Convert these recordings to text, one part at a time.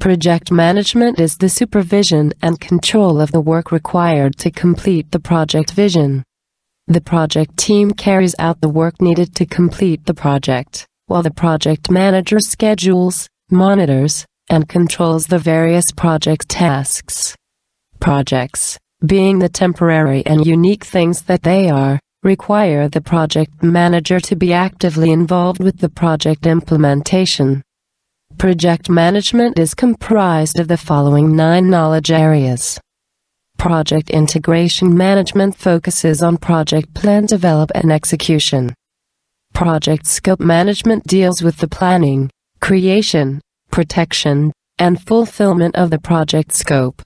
Project management is the supervision and control of the work required to complete the project vision. The project team carries out the work needed to complete the project, while the project manager schedules, monitors, and controls the various project tasks. Projects, being the temporary and unique things that they are, require the project manager to be actively involved with the project implementation. Project management is comprised of the following 9 knowledge areas. Project integration management focuses on project plan development and execution. Project scope management deals with the planning, creation, protection, and fulfillment of the project scope.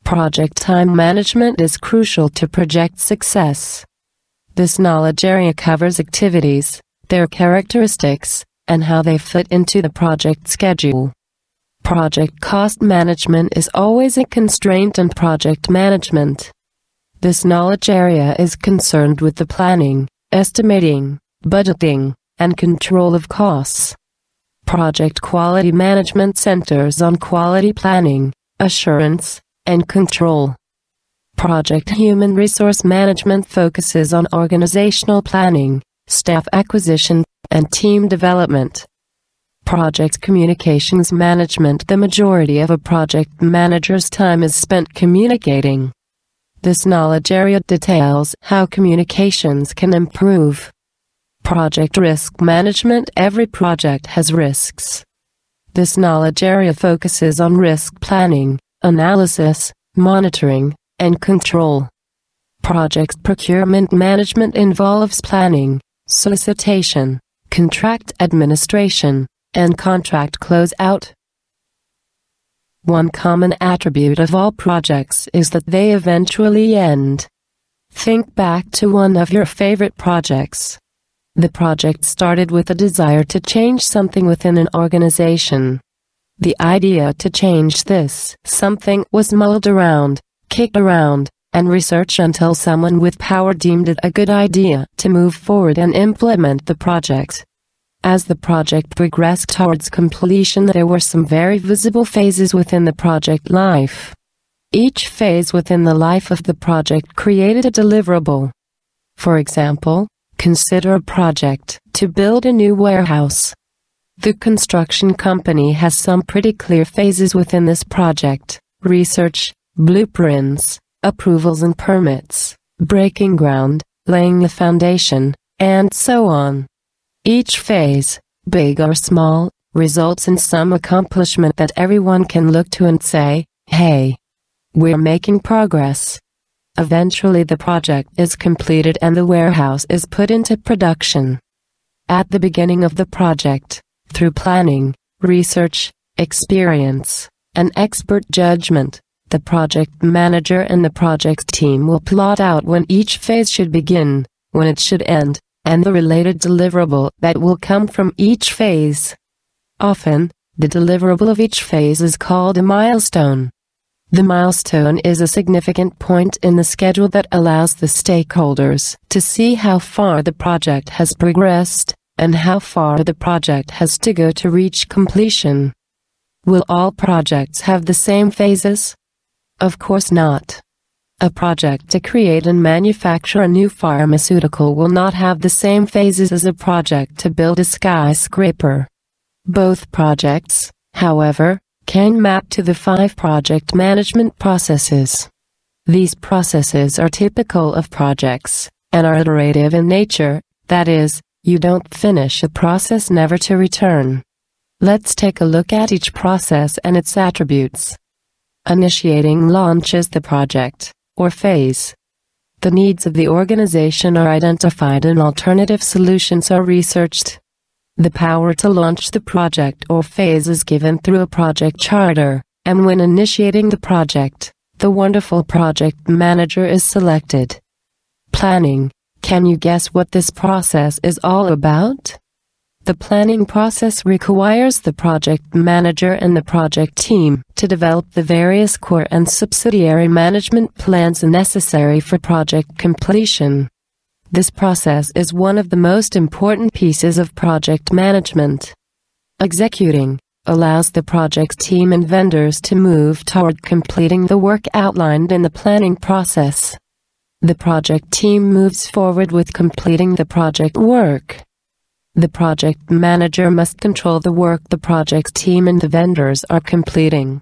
Project time management is crucial to project success. This knowledge area covers activities, their characteristics, and how they fit into the project schedule. Project cost management is always a constraint in project management. This knowledge area is concerned with the planning, estimating, budgeting, and control of costs. Project quality management centers on quality planning, assurance, and control. Project human resource management focuses on organizational planning, staff acquisition, and team development. Project communications management. The majority of a project manager's time is spent communicating. This knowledge area details how communications can improve. Project risk management. Every project has risks. This knowledge area focuses on risk planning, analysis, monitoring, and control. Project procurement management involves planning, solicitation, contract administration, and contract closeout. One common attribute of all projects is that they eventually end. Think back to one of your favorite projects. The project started with a desire to change something within an organization. The idea to change this something was mulled around, kicked around, and researched until someone with power deemed it a good idea to move forward and implement the project. As the project progressed towards completion, there were some very visible phases within the project life. Each phase within the life of the project created a deliverable. For example, consider a project to build a new warehouse. The construction company has some pretty clear phases within this project: research, blueprints, approvals and permits, breaking ground, laying the foundation, and so on. Each phase, big or small, results in some accomplishment that everyone can look to and say, "Hey, we're making progress." Eventually the project is completed and the warehouse is put into production. At the beginning of the project, through planning, research, experience, and expert judgment, the project manager and the project team will plot out when each phase should begin, when it should end, and the related deliverable that will come from each phase. Often, the deliverable of each phase is called a milestone. The milestone is a significant point in the schedule that allows the stakeholders to see how far the project has progressed, and how far the project has to go to reach completion. Will all projects have the same phases? Of course not. A project to create and manufacture a new pharmaceutical will not have the same phases as a project to build a skyscraper. Both projects, however, can map to the 5 project management processes. These processes are typical of projects, and are iterative in nature, that is, you don't finish a process never to return. Let's take a look at each process and its attributes. Initiating launches the project, or phase. The needs of the organization are identified and alternative solutions are researched. The power to launch the project or phase is given through a project charter, and when initiating the project, the wonderful project manager is selected. Planning. Can you guess what this process is all about? The planning process requires the project manager and the project team to develop the various core and subsidiary management plans necessary for project completion. This process is one of the most important pieces of project management. Executing. allows the project team and vendors to move toward completing the work outlined in the planning process. The project team moves forward with completing the project work. The project manager must control the work the project team and the vendors are completing.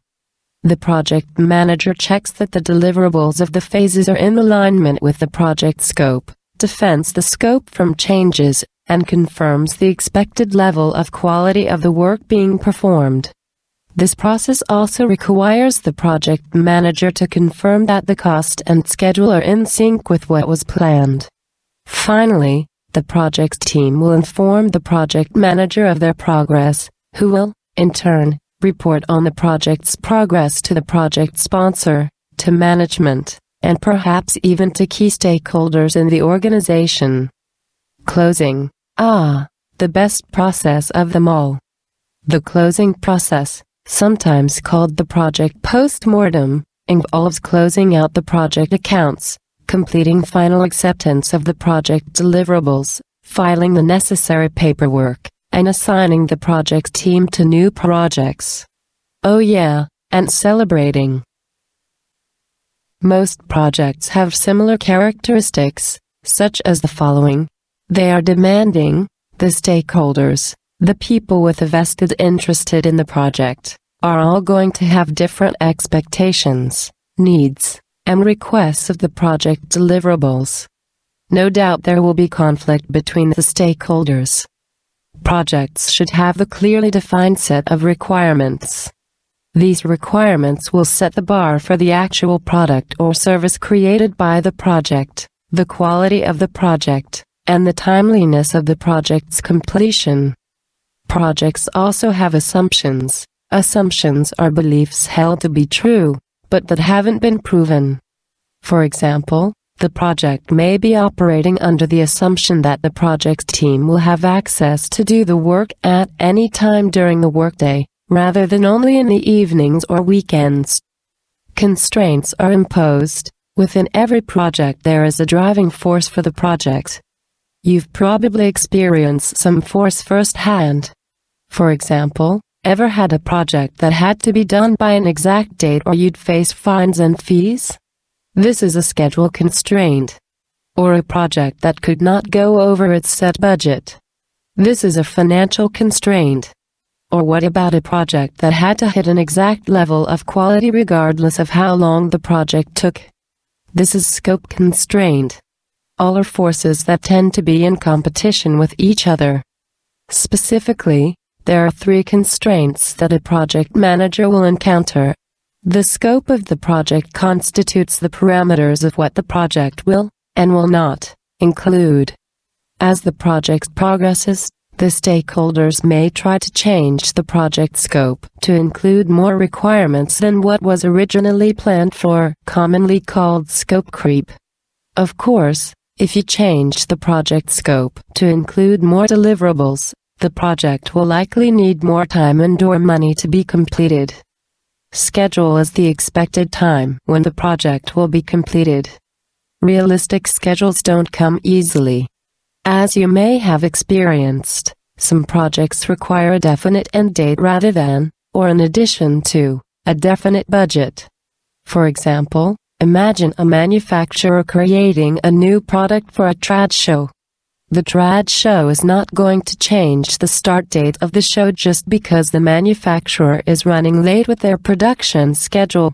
The project manager checks that the deliverables of the phases are in alignment with the project scope, defends the scope from changes, and confirms the expected level of quality of the work being performed. This process also requires the project manager to confirm that the cost and schedule are in sync with what was planned. Finally, the project team will inform the project manager of their progress, who will, in turn, report on the project's progress to the project sponsor, to management, and perhaps even to key stakeholders in the organization. Closing. The best process of them all. The closing process, sometimes called the project post-mortem, involves closing out the project accounts, completing final acceptance of the project deliverables, filing the necessary paperwork, and assigning the project team to new projects. Oh yeah, and celebrating. Most projects have similar characteristics, such as the following. They are demanding. The stakeholders, the people with a vested interest in the project, are all going to have different expectations, needs, and requests of the project deliverables. No doubt there will be conflict between the stakeholders. Projects should have a clearly defined set of requirements. These requirements will set the bar for the actual product or service created by the project, the quality of the project, and the timeliness of the project's completion. Projects also have assumptions. Assumptions are beliefs held to be true, but that haven't been proven. For example, the project may be operating under the assumption that the project team will have access to do the work at any time during the workday, rather than only in the evenings or weekends. Constraints are imposed. Within every project there is a driving force for the project. You've probably experienced some force firsthand. For example, ever had a project that had to be done by an exact date or you'd face fines and fees? This is a schedule constraint. Or a project that could not go over its set budget. This is a financial constraint. Or what about a project that had to hit an exact level of quality regardless of how long the project took? This is scope constraint. All are forces that tend to be in competition with each other. Specifically, there are three constraints that a project manager will encounter. The scope of the project constitutes the parameters of what the project will, and will not, include. As the project progresses, the stakeholders may try to change the project scope to include more requirements than what was originally planned for, commonly called scope creep. Of course, if you change the project scope to include more deliverables, the project will likely need more time and/or money to be completed. Schedule is the expected time when the project will be completed. Realistic schedules don't come easily. As you may have experienced, some projects require a definite end date rather than, or in addition to, a definite budget. For example, imagine a manufacturer creating a new product for a trade show. The trade show is not going to change the start date of the show just because the manufacturer is running late with their production schedule.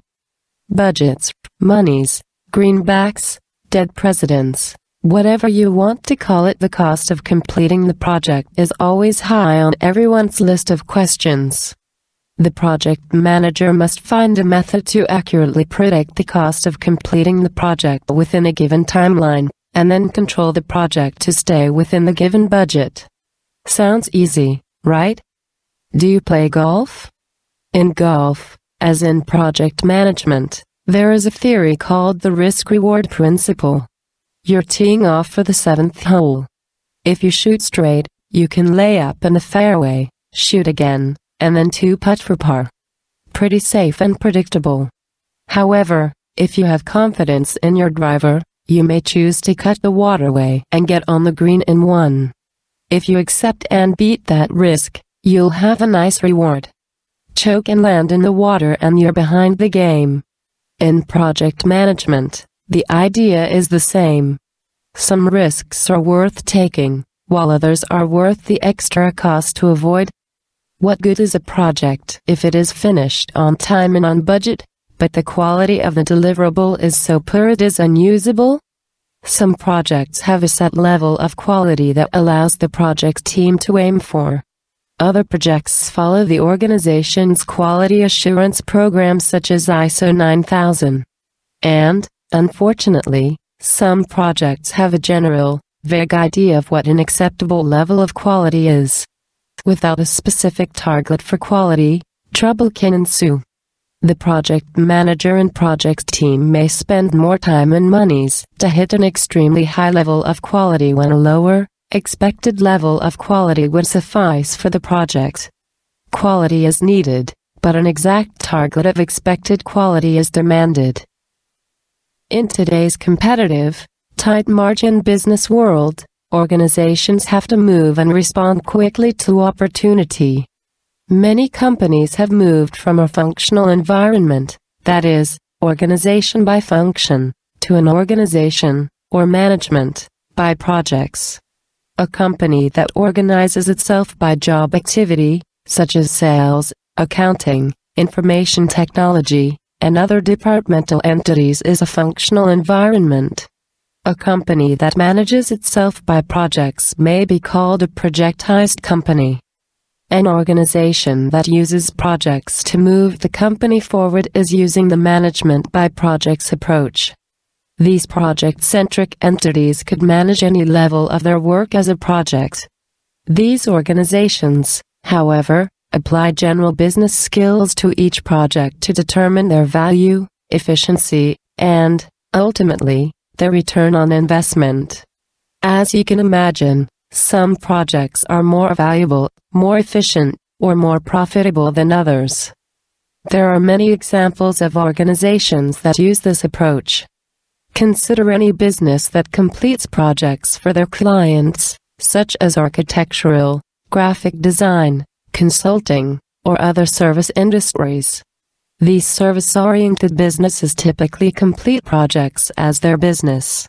Budgets, monies, greenbacks, dead presidents, whatever you want to call it, the cost of completing the project is always high on everyone's list of questions. The project manager must find a method to accurately predict the cost of completing the project within a given timeline, and then control the project to stay within the given budget. Sounds easy, right? Do you play golf? In golf, as in project management, there is a theory called the risk-reward principle. You're teeing off for the 7th hole. If you shoot straight, you can lay up in the fairway, shoot again, and then 2-putt for par. Pretty safe and predictable. However, if you have confidence in your driver, you may choose to cut the waterway and get on the green in 1. If you accept and beat that risk, you'll have a nice reward. choke and land in the water and you're behind the game. In project management, the idea is the same. Some risks are worth taking, while others are worth the extra cost to avoid. What good is a project if it is finished on time and on budget, but the quality of the deliverable is so poor it is unusable? Some projects have a set level of quality that allows the project team to aim for. Other projects follow the organization's quality assurance programs such as ISO 9000. And, unfortunately, some projects have a general, vague idea of what an acceptable level of quality is. Without a specific target for quality, trouble can ensue. The project manager and project team may spend more time and monies to hit an extremely high level of quality when a lower, expected level of quality would suffice for the project. Quality is needed, but an exact target of expected quality is demanded. In today's competitive, tight-margin business world, organizations have to move and respond quickly to opportunity. Many companies have moved from a functional environment, that is, organization by function, to an organization, or management, by projects. A company that organizes itself by job activity, such as sales, accounting, information technology, and other departmental entities is a functional environment. A company that manages itself by projects may be called a projectized company. An organization that uses projects to move the company forward is using the management by projects approach. These project-centric entities could manage any level of their work as a project. These organizations, however, apply general business skills to each project to determine their value, efficiency, and, ultimately, their return on investment. As you can imagine, some projects are more valuable, more efficient, or more profitable than others. There are many examples of organizations that use this approach. Consider any business that completes projects for their clients, such as architectural, graphic design, consulting, or other service industries. These service-oriented businesses typically complete projects as their business.